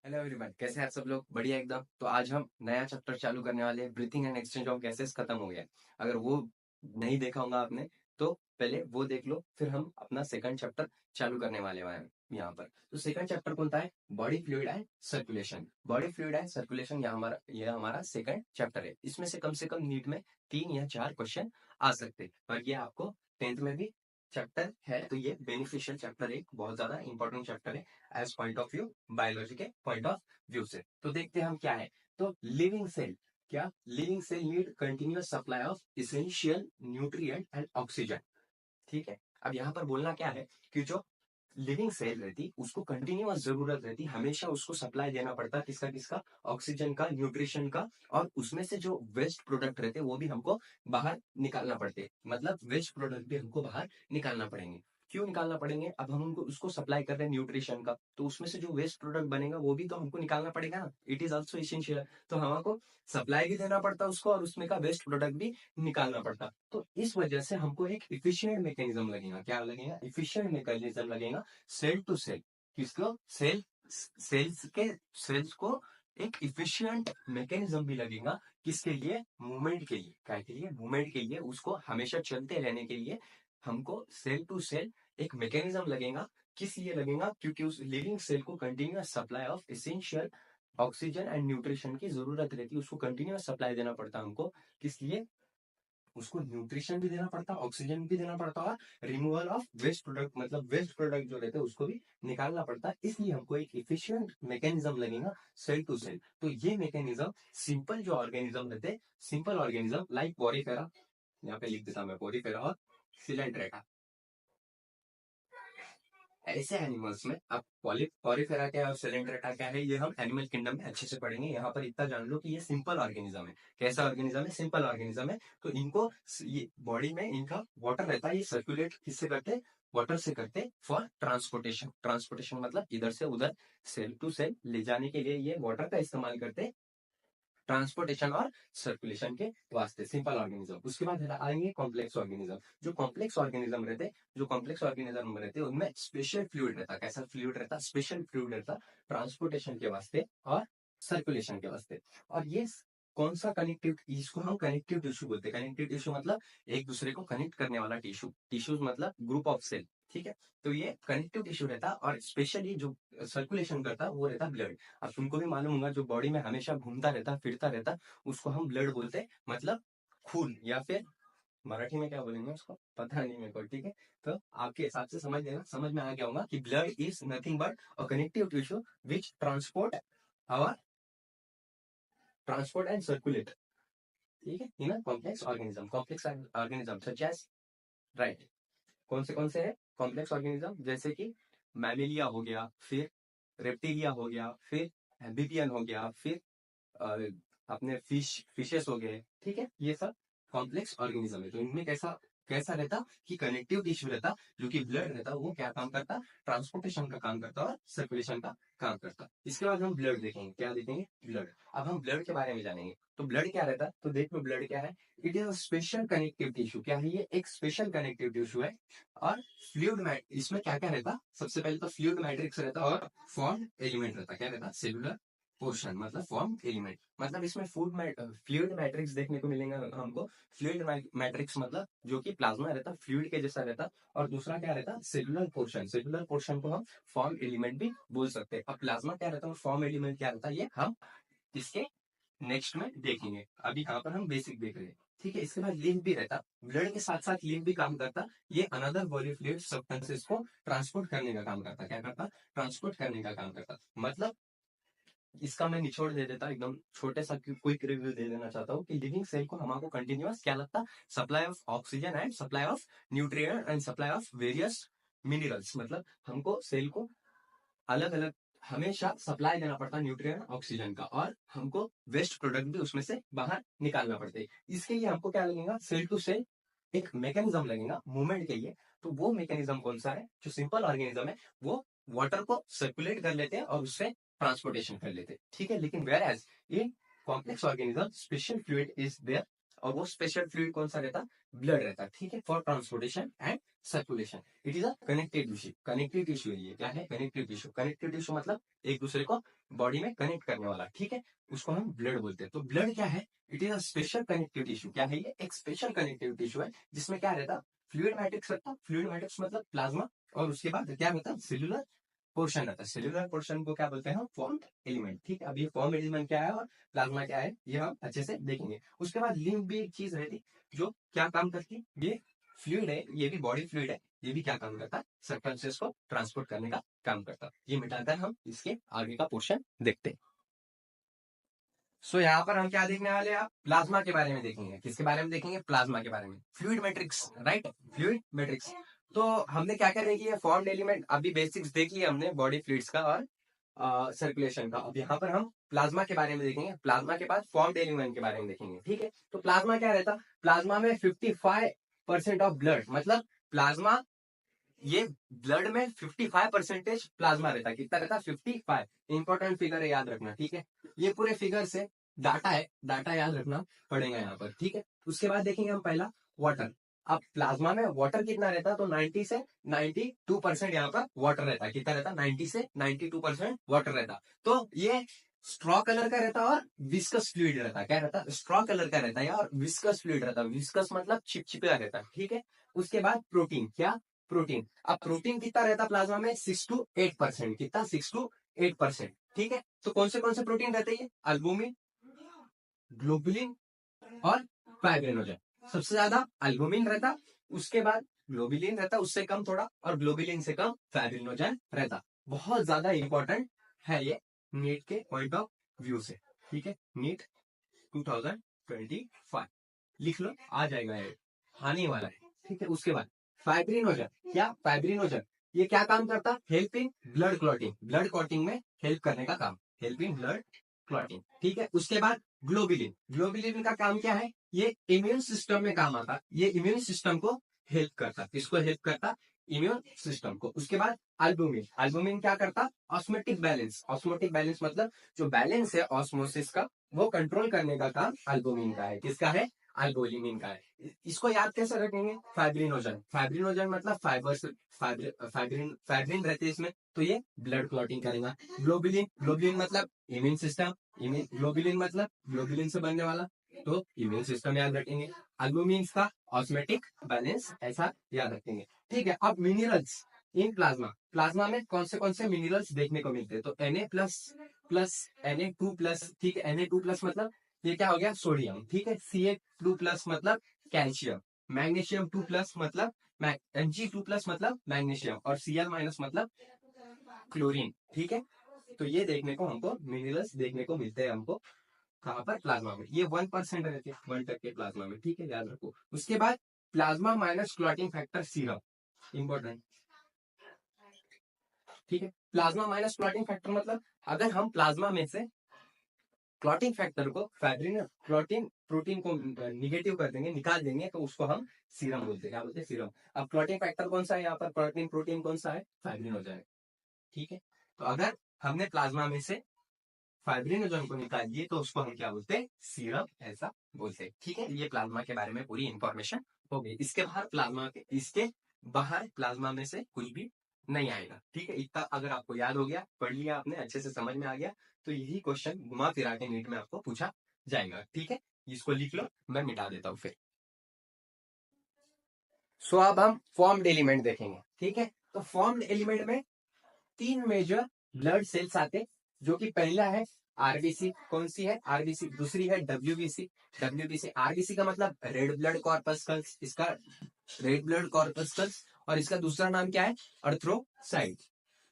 Hello everyone, कैसे हैं आप सब लोग? बढ़िया एकदम। तो आज हम नया चैप्टर चालू करने वाले हैं। Breathing and exchange of gases खत्म हो गया है। अगर वो नहीं देखा होगा आपने तो पहले वो देख लो, फिर हम अपना सेकंड चैप्टर चालू करने वाले हैं यहाँ पर। तो सेकंड चैप्टर कौन सा है? Body fluid and circulation. Body fluid and circulation यह हमारा सेकंड चैप्टर है। इसमें से कम नीट में 3 या 4 क्वेश्चन आ सकते हैं, और ये आपको टेंथ में भी चैप्टर है, तो ये बेनिफिशियल चैप्टर है, बहुत ज्यादा इंपॉर्टेंट चैप्टर है as point of view, biology के पॉइंट ऑफ व्यू से। तो देखते हैं हम क्या है। तो लिविंग सेल, क्या living cell need continuous supply of essential nutrient and oxygen. ठीक है। अब यहाँ पर बोलना क्या है कि जो लिविंग सेल रहती उसको कंटिन्यूअस जरूरत रहती, हमेशा उसको सप्लाई देना पड़ता, किसका किसका? ऑक्सीजन का, न्यूट्रिशन का। और उसमें से जो वेस्ट प्रोडक्ट रहते वो भी हमको बाहर निकालना पड़ते, मतलब वेस्ट प्रोडक्ट भी हमको बाहर निकालना पड़ेंगे। क्यों निकालना पड़ेंगे? अब हम उनको उसको सप्लाई कर रहे हैं न्यूट्रिशन का, तो उसमें से जो वेस्ट प्रोडक्ट बनेगा वो भी तो हमको निकालना पड़ेगा ना। It is also essential. तो हमको सप्लाई भी देना पड़ता उसको, और उसमें का वेस्ट प्रोडक्ट भी निकालना पड़ता। तो इस वजह से हमको एक इफिशियंट मैकेनिज्म लगेगा। क्या लगेगा? इफिशियंट मैकेनिज्म लगेगा। सेल टू सेल, किसको? सेल्स को एक इफिशियंट मैकेनिज्म भी लगेगा। किसके लिए? मूवमेंट के लिए। क्या के लिए? मूवमेंट के लिए। उसको हमेशा चलते रहने के लिए हमको सेल टू सेल एक मैकेनिज्म लगेगा। किस लिए लगेगा? क्योंकि उस लिविंग सेल को continuous supply of essential oxygen and nutrition की जरूरत रहती है। उसको कंटिन्यूअस सप्लाई देना पड़ता है हमको। किस लिए? उसको न्यूट्रिशन भी देना पड़ता, ऑक्सीजन भी देना पड़ता, और रिमूवल ऑफ वेस्ट प्रोडक्ट, मतलब वेस्ट प्रोडक्ट जो रहते हैं उसको भी निकालना पड़ता है। इसलिए हमको एक इफिशियंट मैकेनिज्म लगेगा सेल टू सेल। तो ये मैकेनिज्म सिंपल जो ऑर्गेनिज्म रहते, सिंपल ऑर्गेनिज्म लाइक पोरिफेरा, यहाँ पे लिख देता मैं पोरिफेरा और सिलेंट्रेटा, ऐसे एनिमल्स में। अब पॉलीफेरा क्या है और सिलेंट्रेटा क्या है, ये हम एनिमल किंगडम में अच्छे से पढ़ेंगे। यहाँ पर इतना जान लो कि ये सिंपल ऑर्गेनिज्म है। कैसा ऑर्गेनिज्म है? सिंपल ऑर्गेनिज्म है। तो इनको ये बॉडी में इनका वाटर रहता है, ये सर्कुलेट किससे करते? वाटर से करते फॉर ट्रांसपोर्टेशन। ट्रांसपोर्टेशन मतलब इधर से उधर, सेल टू सेल ले जाने के लिए ये वाटर का इस्तेमाल करते, ट्रांसपोर्टेशन और सर्कुलेशन के वास्ते। Simple organism. उसके बाद आएंगे कॉम्प्लेक्स ऑर्गेनिज्म। जो कॉम्प्लेक्स ऑर्गेनिज्म रहते, जो कॉम्प्लेक्स ऑर्गेनिज्म रहते उनमें स्पेशल फ्लूइड रहता। कैसा फ्लूइड रहता? स्पेशल फ्लूइड रहता, ट्रांसपोर्टेशन के वास्ते और सर्कुलेशन के वास्ते। और ये कौन सा कनेक्टिव, इसको हम कनेक्टिव टिश्यू बोलते हैं। कनेक्टिव टिश्यू मतलब एक दूसरे को कनेक्ट करने वाला टिश्यू। टिश्यूज मतलब ग्रुप ऑफ सेल। ठीक है। तो ये कनेक्टिव टिश्यू रहता, और स्पेशली जो सर्कुलेशन करता वो रहता ब्लड। अब तुमको भी मालूम होगा, जो बॉडी में हमेशा घूमता रहता, फिरता रहता, उसको हम ब्लड बोलते हैं, मतलब खून। या फिर मराठी में क्या बोलेंगे उसको, पता नहीं मेरे को। ठीक है। तो आपके हिसाब से समझ लेना, समझ में आ गया होगा कि blood is nothing but a connective tissue which our transport and circulate. ठीक है। In complex organism such as, right. कौन से है कॉम्प्लेक्स ऑर्गेनिज्म? जैसे कि मैमेलिया हो गया, फिर रेप्टिलिया हो गया, फिर एम्फीबियन हो गया, फिर अ, अपने फिशेस हो गए। ठीक है। ये सब कॉम्प्लेक्स ऑर्गेनिज्म है। तो इनमें कैसा कैसा रहता कि कनेक्टिव टिश्यू रहता, जो कि ब्लड रहता, वो क्या काम करता? ट्रांसपोर्टेशन का काम करता और सर्कुलेशन का काम करता। इसके बाद हम ब्लड देखेंगे। क्या देखेंगे? ब्लड। अब हम ब्लड के बारे में जानेंगे। तो ब्लड क्या रहता? तो देखो ब्लड क्या है। It is a special connective tissue. क्या है ये? एक स्पेशल कनेक्टिव टिश्यू है। और इसमें क्या क्या रहता? सबसे पहले तो फ्लूइड मैट्रिक्स रहता, और फॉर्म एलिमेंट रहता। क्या रहता? सेलुलर पोर्शन, मतलब फॉर्म एलिमेंट। मतलब इसमें फ्लूइड मैट्रिक्स देखने को मिलेगा हमको। फ्लूइड मैट्रिक्स मतलब जो कि प्लाज्मा रहता, फ्लूइड के जैसा रहता। और दूसरा क्या रहता? Cellular portion. सेलुलर पोर्शन को हम फॉर्म एलिमेंट भी बोल सकते हैं। अब प्लाज्मा क्या रहता है और फॉर्म एलिमेंट क्या रहता है, ये हम इसके नेक्स्ट में देखेंगे। अभी यहाँ पर हम बेसिक देख रहे हैं। ठीक है। इसके बाद लिम्फ भी रहता, ब्लड के साथ साथ लिम्फ भी काम करता। ये अनदर बॉडी फ्लूइड सब्सटेंसेस को ट्रांसपोर्ट करने का काम करता। क्या करता? ट्रांसपोर्ट करने का काम करता। मतलब इसका मैं निचोड़ दे देता, एकदम छोटे सा क्विक रिव्यू दे देना चाहता हूँ कि लिविंग सेल को हमको कंटिन्यूअस क्या लगता? Supply of oxygen and supply of nutrient and supply of various minerals. मतलब हमको सेल को अलग अलग हमेशा सप्लाई देना पड़ता न्यूट्रिएंट ऑक्सीजन का, और हमको वेस्ट प्रोडक्ट भी उसमें से बाहर निकालना पड़ता है। इसके लिए हमको क्या लगेगा? सेल टू सेल एक मैकेनिज्म लगेगा मूवमेंट के लिए। तो वो मैकेनिज्म कौन सा है? जो सिंपल ऑर्गेनिज्म है वो वाटर को सर्कुलेट कर लेते हैं और उससे ट्रांसपोर्टेशन कर लेते हैं। ठीक है। लेकिन whereas in complex organism special fluid is there, और वो स्पेशल फ्लूइड कौन सा रहता? ब्लड रहता। ठीक है। For transportation and circulation, it is a connected tissue. Connective tissue ये क्या है? Connective tissue. कनेक्टिव टिश्यू मतलब एक दूसरे को बॉडी में कनेक्ट करने वाला, ठीक है, उसको हम ब्लड बोलते हैं। तो ब्लड क्या है? It is a special connective tissue. क्या है ये? एक स्पेशल कनेक्टिव टिश्यू है जिसमें क्या रहता? फ्लूइड मैट्रिक्स रहता। फ्लूइड मैट्रिक्स मतलब प्लाज्मा, और उसके बाद क्या रहता? सेल्यूलर पोर्शन रहता है। सेल्यूलर पोर्शन को क्या बोलते हैं? फॉर्म्ड एलिमेंट, ठीक है। अब ये फॉर्म एलिमेंट क्या है और प्लाज्मा क्या है, ये हम अच्छे से देखेंगे। उसके बाद लिम्फ भी एक चीज रहती जो क्या काम करती? ये फ्लूइड है, ये भी बॉडी फ्लूइड है, ये भी क्या काम करता है? सब्सटेंसेस को ट्रांसपोर्ट करने का काम करता है। ये मिटाकर हम इसके आगे का पोर्शन देखते हैं। सो यहाँ पर हम क्या देखने वाले हैं? आप प्लाज्मा के बारे में देखेंगे। किसके बारे में देखेंगे? प्लाज्मा के बारे में। Fluid matrix, right, fluid matrix. तो हमने क्या क्या देखी है? फॉर्म्ड एलिमेंट, अभी बेसिक्स देख लिया हमने बॉडी फ्लूइड्स का और सर्कुलेशन का। अब यहाँ पर हम प्लाज्मा के बारे में देखेंगे। प्लाज्मा के बाद फॉर्म्ड एलिमेंट के बारे में देखेंगे, ठीक है। तो प्लाज्मा क्या रहता? प्लाज्मा में 55% ऑफ ब्लड, मतलब प्लाज्मा, ये ब्लड में 55% प्लाज्मा रहता है। कितना रहता? 55। इंपॉर्टेंट फिगर है, याद रखना, ठीक है। ये पूरे फिगर से डाटा है, डाटा याद रखना पड़ेगा यहाँ पर, ठीक है। उसके बाद देखेंगे हम पहला वाटर। अब प्लाज्मा में वाटर कितना रहता है? तो 90 से 92% यहाँ पर वाटर रहता है। कितना रहता? 90 से 92% वाटर रहता। तो ये स्ट्रॉ कलर का रहता और विस्कस फ्लूइड रहता है। क्या रहता? स्ट्रॉ कलर का रहता है और विस्कस फ्लूइड रहता है। विस्कस मतलब चिपचिपा रहता है, ठीक है। उसके बाद प्रोटीन, क्या? प्रोटीन। अब प्रोटीन कितना रहता प्लाज्मा में? 6 to 8%। कितना? 6 to 8%, ठीक है। तो कौन से प्रोटीन रहते हैं? अल्बुमिन, ग्लोबुलिन और फाइब्रिनोजन। सबसे ज्यादा अल्बुमिन रहता, उसके बाद ग्लोबुलिन रहता, उससे कम थोड़ा, और ग्लोबुलिन से कम फाइब्रिनोजन रहता। बहुत ज्यादा इंपॉर्टेंट है ये नीट के पॉइंट ऑफ व्यू से, ठीक है। नीट 2025 लिख लो, आ जाएगा, ये आने वाला है, ठीक है। उसके बाद फाइब्रिनोजन, क्या? फाइब्रिनोजन ये क्या काम करता? Help in blood clotting, blood clotting में हेल्प करने का काम, हेल्प इन ब्लड क्लॉटिंग, ठीक है। उसके बाद ग्लोबुलिन, ग्लोबुलिन का काम क्या है? ये इम्यून सिस्टम में काम आता, ये इम्यून सिस्टम को हेल्प करता। किसको हेल्प करता? इम्यून सिस्टम को। उसके बाद अल्बुमिन, अल्बुमिन क्या करता? ऑस्मोटिक बैलेंस, ऑस्मोटिक बैलेंस मतलब जो बैलेंस है ऑस्मोसिस का, वो कंट्रोल करने का काम अल्बुमिन का है। किसका है? अल्बुमिन का है। इसको याद कैसे रखेंगे? फाइब्रिनोजन, फाइब्रिनोजन मतलब फाइबर, फाइब्रिन, फाइब्रिन रहते हैं इसमें, तो ये ब्लड क्लॉटिंग करेगा। ग्लोबुलिन, ग्लोबुलिन मतलब इम्यून सिस्टम, ग्लोबुलिन मतलब ग्लोबुलिन से बनने वाला, तो इम्यून सिस्टम याद रखेंगे। अल्बुमिन का ऑस्मेटिक बैलेंस, ऐसा याद रखेंगे, ठीक है। अब मिनरल्स इन प्लाज्मा, प्लाज्मा में कौन से मिनरल्स देखने को मिलते हैं? तो Na plus plus Na2 plus, ठीक है। Na2 प्लस मतलब ये क्या हो गया? सोडियम, ठीक है। Ca2 प्लस मतलब कैल्शियम, मैग्नीशियम 2 प्लस मतलब Mg2 प्लस मतलब मैग्नीशियम, और Cl माइनस मतलब क्लोरीन, ठीक है। तो ये देखने को हमको मिनरल्स देखने को मिलते हैं हमको कहाँ पर? प्लाज्मा में। ये 1% रहते हैं, 1% प्लाज्मा में, ठीक है, याद रखो। उसके बाद plasma minus clotting factor serum, important, ठीक है। प्लाज्मा माइनस क्लॉटिंग फैक्टर मतलब अगर हम प्लाज्मा में से क्लॉटिंग फैक्टर को, फाइब्रिन क्लॉटिंग प्रोटीन को निगेटिव कर देंगे, निकाल देंगे, तो उसको हम सीरम बोलते हैं। क्या बोलते हैं? सीरम। अब क्लॉटिंग फैक्टर कौन सा है यहाँ पर? क्लॉटिंग प्रोटीन कौन सा है? फाइब्रिनोजन, ठीक है। तो अगर हमने प्लाज्मा में से फाइब्रिनोजन को निकाल दिए तो उसको हम क्या बोलते हैं? सीरम, ऐसा बोलते हैं, ठीक है। ये प्लाज्मा के बारे में पूरी इंफॉर्मेशन हो गई। इसके बाहर प्लाज्मा के, इसके बाहर प्लाज्मा में से कुछ भी नहीं आएगा, ठीक है। इतना अगर आपको याद हो गया, पढ़ लिया आपने, अच्छे से समझ में आ गया, तो यही क्वेश्चन घुमा फिरा के नीट में आपको पूछा जाएगा, ठीक है। इसको लिख लो, मैं मिटा देता हूँ फिर। सो अब हम फॉर्म्ड एलिमेंट देखेंगे, ठीक है। तो फॉर्म्ड एलिमेंट में 3 मेजर ब्लड सेल्स आते, जो कि पहला है आरबीसी। कौन सी है? आरबीसी। दूसरी है डब्ल्यूबीसी, डब्ल्यूबीसी। आरबीसी का मतलब रेड ब्लड कॉर्पस्कल्स, इसका रेड ब्लड कॉर्पस्कल्स, और इसका दूसरा नाम क्या है? अर्थ्रोसाइट,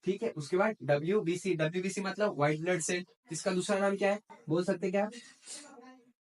ठीक है। उसके बाद डब्ल्यूबीसी, डब्ल्यूबीसी मतलब व्हाइट ब्लड सेल, इसका दूसरा नाम क्या है? बोल सकते क्या?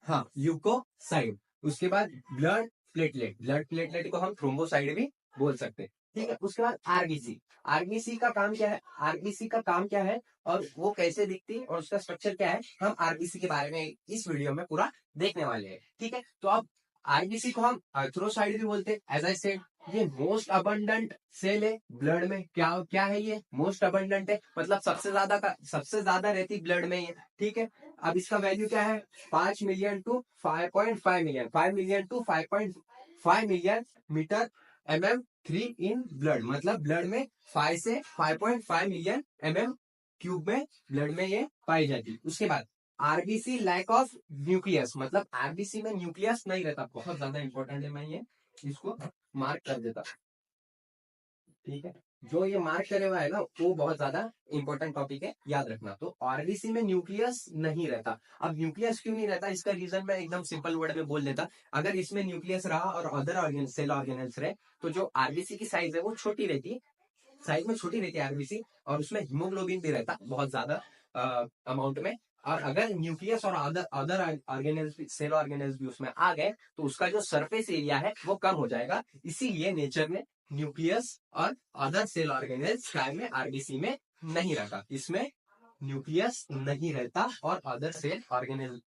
हाँ, ल्यूकोसाइड। उसके बाद ब्लड प्लेटलेट, ब्लड प्लेटलेट को हम थ्रोम्बोसाइड भी बोल सकते हैं, ठीक है। उसके बाद आरबीसी, आरबीसी का काम क्या है? आरबीसी का काम क्या है और वो कैसे दिखती है और उसका स्ट्रक्चर क्या है, हम आरबीसी के बारे में इस वीडियो में पूरा देखने वाले हैं, ठीक है। तो अब आरबीसी को हम अर्थ्रोसाइड भी बोलते हैं। एज आई सेड, ये मोस्ट अबंडेंट सेल है ब्लड में। क्या क्या है ये? मोस्ट अबंडेंट है, मतलब सबसे ज्यादा रहती ब्लड में ये, ठीक है। अब इसका वैल्यू क्या है? 5 million to 5.5 million, 5 million to 5.5 million meter MM 3 in blood, मतलब ब्लड में 5 से 5.5 मिलियन mm³ में ब्लड में ये पाई जाती है। उसके बाद आरबीसी लैक ऑफ न्यूक्लियस, मतलब आरबीसी में न्यूक्लियस नहीं रहता, बहुत ज्यादा इंपॉर्टेंट है, मैं ये इसको मार्क कर देता। ठीक है, जो ये मार्क करे हुआ है ना वो बहुत ज्यादा इंपॉर्टेंट टॉपिक है, याद रखना। तो आरबीसी में न्यूक्लियस नहीं रहता। अब न्यूक्लियस क्यों नहीं रहता, इसका रीजन मैं एकदम सिंपल वर्ड में बोल देता। अगर इसमें न्यूक्लियस रहा और अदर ऑर्गेन सेल ऑर्गेनल्स रहे तो जो आरबीसी की साइज है वो छोटी रहती है, साइज में छोटी रहती है आरबीसी, और उसमें हीमोग्लोबिन भी रहता बहुत ज्यादा अमाउंट में। और अगर न्यूक्लियस और अदर अदर ऑर्गेनल्स भी, सेल ऑर्गेनल्स भी उसमें आ गए तो उसका जो सरफेस एरिया है वो कम हो जाएगा। इसीलिए नेचर ने न्यूक्लियस और अदर सेल ऑर्गेनल्स काय में आरबीसी में नहीं रखा। इसमें न्यूक्लियस नहीं रहता और अदर सेल ऑर्गेनल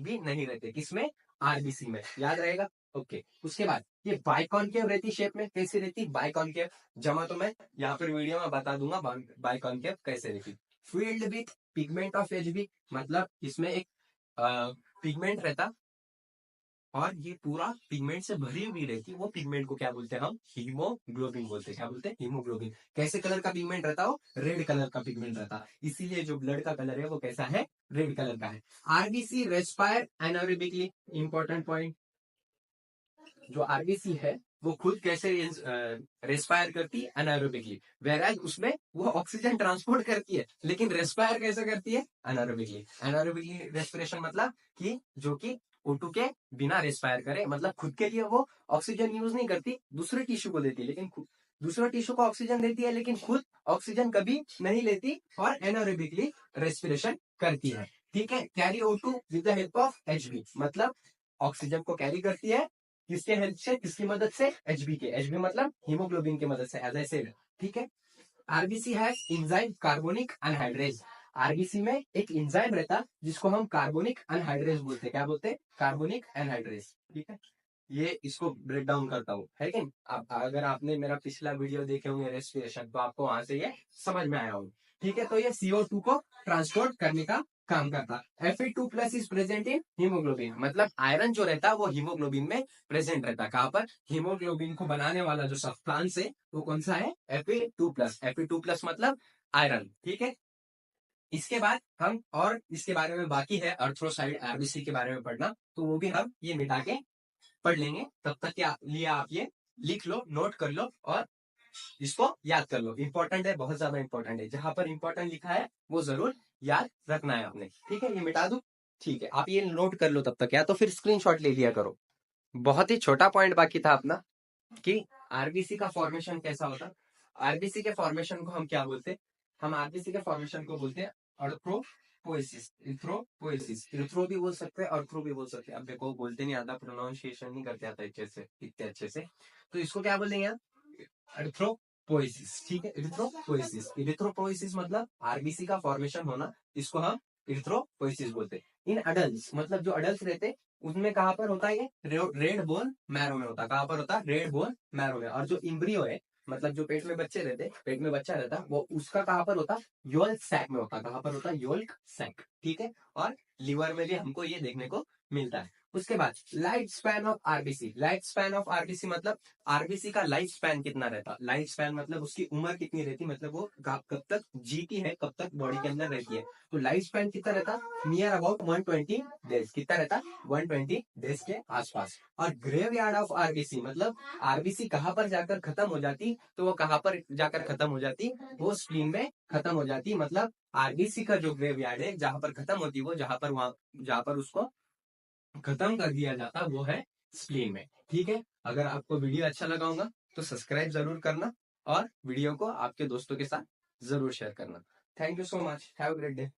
भी नहीं रहते, किसमें, आरबीसी में, याद रहेगा। ओके, उसके बाद ये बाइकॉनकेव रहती शेप में, कैसी रहती बाइकॉनकेव, जमा तो मैं यहाँ पर वीडियो में बता दूंगा बाइकॉनकेव कैसे रहती। Field with pigment of HB, मतलब इसमें एक पिगमेंट रहता और ये पूरा पिगमेंट से भरी हुई रहती, वो पिगमेंट को क्या बोलते हैं हम, हीमोग्लोबिन बोलते हैं। क्या बोलते हैं, हीमोग्लोबिन। कैसे कलर का पिगमेंट रहता हो, रेड कलर का पिगमेंट रहता, इसीलिए जो ब्लड का कलर है वो कैसा है, रेड कलर का है। RBC respire anaerobically, important point, जो आरबीसी है वो खुद कैसे रेस्पायर करती है, एनारोबिकली, वेराज उसमें वो ऑक्सीजन ट्रांसपोर्ट करती है, लेकिन रेस्पायर कैसे करती है, एनारोबिकली। एनारोबिकली रेस्पिरेशन मतलब कि जो कि O2 के बिना रेस्पायर करे, मतलब खुद के लिए वो ऑक्सीजन यूज नहीं करती, दूसरे टिश्यू को देती है, लेकिन दूसरा टिश्यू को ऑक्सीजन देती है लेकिन खुद ऑक्सीजन कभी नहीं लेती और एनारोबिकली रेस्पिरेशन करती है। ठीक है, carry O2 with the help of HB, मतलब ऑक्सीजन को कैरी करती है किसके हेल्प से, किसकी मदद से, एचबी के, एचबी मतलब हीमोग्लोबिन की मदद से, एज आई सेड। ठीक है, आरबीसी है इंजाइम कार्बोनिक अनहाइड्रेज। आरबीसी में एक इंजाइम रहता जिसको हम कार्बोनिक अनहाइड्रेज बोलते हैं। क्या बोलते हैं, कार्बोनिक अनहाइड्रेज। ठीक है, ये इसको ब्रेक डाउन करता हूँ, है कि आप, अगर आपने मेरा पिछला वीडियो देखे होंगे रेस्पिरेशन, तो आपको वहां से ये समझ में आया होगा। ठीक है, तो ये CO2 को ट्रांसपोर्ट करने का काम करता। Fe2+ is present in haemoglobin, मतलब आयरन जो रहता है वो हीमोग्लोबिन में प्रेजेंट रहता है। कहां पर, हीमोग्लोबिन को बनाने वाला जो सब्सटेंस है वो कौन सा है, Fe2+। Fe2+ मतलब आयरन। ठीक है, इसके बाद हम, और इसके बारे में बाकी है अर्थ्रोसाइड आरबीसी के बारे में पढ़ना, तो वो भी हम ये मिटा के पढ़ लेंगे। तब तक के लिए आप ये लिख लो, नोट कर लो और इसको याद कर लो। इंपॉर्टेंट है, बहुत ज्यादा इंपॉर्टेंट है, जहां पर इंपॉर्टेंट लिखा है वो जरूर याद रखना है आपने। ठीक है, ये मिटा दू, ठीक है, आप ये नोट कर लो तब तक, या तो फिर स्क्रीनशॉट ले लिया करो। बहुत ही छोटा पॉइंट बाकी था अपना कि आरबीसी का फॉर्मेशन कैसा होता। आरबीसी के फॉर्मेशन को हम क्या बोलते हैं, हम आरबीसी के फॉर्मेशन को बोलते हैं अर्थ्रोपोएसिस, इथ्रोपोएसिस, इथ्रो भी बोल सकते हैं, अर्थ्रो भी बोल सकते हैं। अब देखो बोलते नहीं आता, प्रोनाउंसिएशन नहीं करते आता अच्छे से, इतने अच्छे से, तो इसको क्या बोलेंगे आप, एरिथ्रोपोएसिस। ठीक है, एरिथ्रोपोएसिस, एरिथ्रोपोएसिस मतलब आरबीसी का फॉर्मेशन होना, इसको हम एरिथ्रोपोएसिस बोलते हैं। इन अडल्ट, मतलब जो अडल्ट रहते उसमें कहां पर होता है, ये रेड बोन मैरो में होता। कहां पर होता है, रेड बोन मैरो में। और जो इम्ब्रियो है, मतलब जो पेट में बच्चे रहते, पेट में बच्चा रहता, वो उसका कहां पर होता, योल्क सैक में होता। कहां पर होता, योल्क सैक। ठीक है, और लीवर में भी हमको ये देखने को मिलता है। उसके बाद life span of RBC, life span of RBC मतलब आरबीसी का लाइफ स्पैन कितना रहता, लाइफ स्पैन मतलब उसकी उम्र कितनी रहती, मतलब वो कब तक जीती है, कब तक बॉडी के अंदर रहती है। तो लाइफ स्पैन कितना रहता, नियर अबाउट 120 डेज। कितना रहता, 120 डेज के आसपास। और ग्रेव यार्ड ऑफ आरबीसी मतलब आरबीसी कहां पर जाकर खत्म हो जाती, तो वो कहां पर जाकर खत्म हो जाती, वो स्प्लीन में खत्म हो जाती। मतलब आरबीसी का जो ग्रेव यार्ड है जहां पर खत्म होती, वो जहां पर उसको खत्म कर दिया जाता वो है स्प्लीन में। ठीक है, अगर आपको वीडियो अच्छा लगा होगा तो सब्सक्राइब जरूर करना और वीडियो को आपके दोस्तों के साथ जरूर शेयर करना। Thank you so much, have a great day.